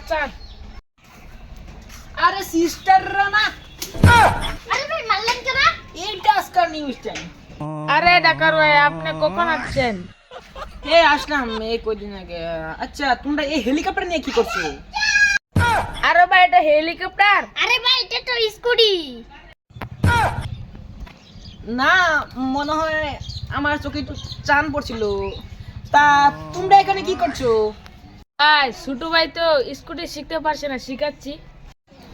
চান। আরে সিস্টাররা না, আরে ভাই মারলেন কেন? এইটা আজকাল নিউজ টাইম। আরে ডাকার ভাই, আপনি কখন আসছেন? আসলাম এই কদিন আগে। আচ্ছা তোমরা এই হেলিকপ্টার নিয়ে কি করছো? আরে ভাই, এটা হেলিকপ্টার। আরে ভাই এটা তো স্কুটি। না, মনে হয় আমার চোখে একটু চান পড়ছিল। তা তোমরা এখানে কি করছো? ভাই ছোট ভাই তো স্কুটি শিখতে পারছে না, শিখাচ্ছি।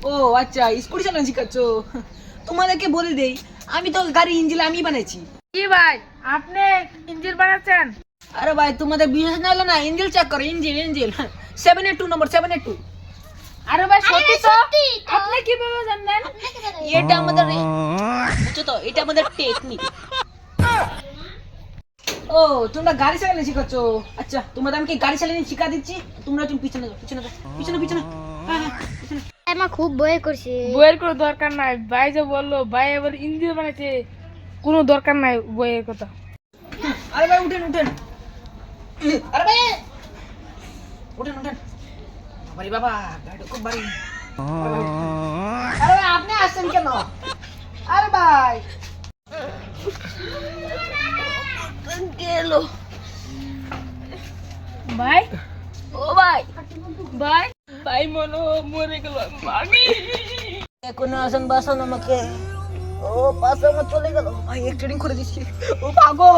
ও আচ্ছা, স্কুটি চালানো শিখাচ্ছো। তোমাদেরকে বলে দেই, আমি তো গাড়ি ইঞ্জিন আমি বানাইছি। কি ভাই, আপনি ইঞ্জিন বানাচ্ছেন? আরে ভাই তোমাদের বিশেষ না হলো না, ইঞ্জিন চেক করো, ইঞ্জিন 782 নম্বর 782। আরে ভাই সত্যি তো? সত্যি তো। আপনি কিভাবে জানলেন? এটা আমাদের বুঝছো তো, এটা আমাদের টেকনিক। ও তোমরা গাড়ি চালানো শিখাচ্ছো? আচ্ছা তোমাদের আমি কি গাড়ি চালানো শিখা দিচ্ছি, তোমরা তুমি পিছনে যাও, পিছনে যাও, পিছনে পিছনে। হ্যাঁ হ্যাঁ পিছনে। আমার খুব ভয় করছে। বইয়ের কোনো দরকার নাই, ভাই যে বললো ভাই এবার ইঞ্জিন বানাইছে, কোনো দরকার নাই বইয়ের কথা। আরে ভাই উঠেন উঠেন, আরে ভাই উঠেন উঠেন। বাড়ি বাবা, গাড়িটা খুব বাড়ি। আরে ভাই আপনি আসছেন কেন? আরে ভাই গেল। ভাই, ও ভাই, ভাই ভাই মনে হয় মরে গেল। ভাগি এখন আসেন বাসান আমাকে। ও পাশে আমার চলে গেল ভাই, এক ট্রেনিং করে দিচ্ছি। ও ভাগো।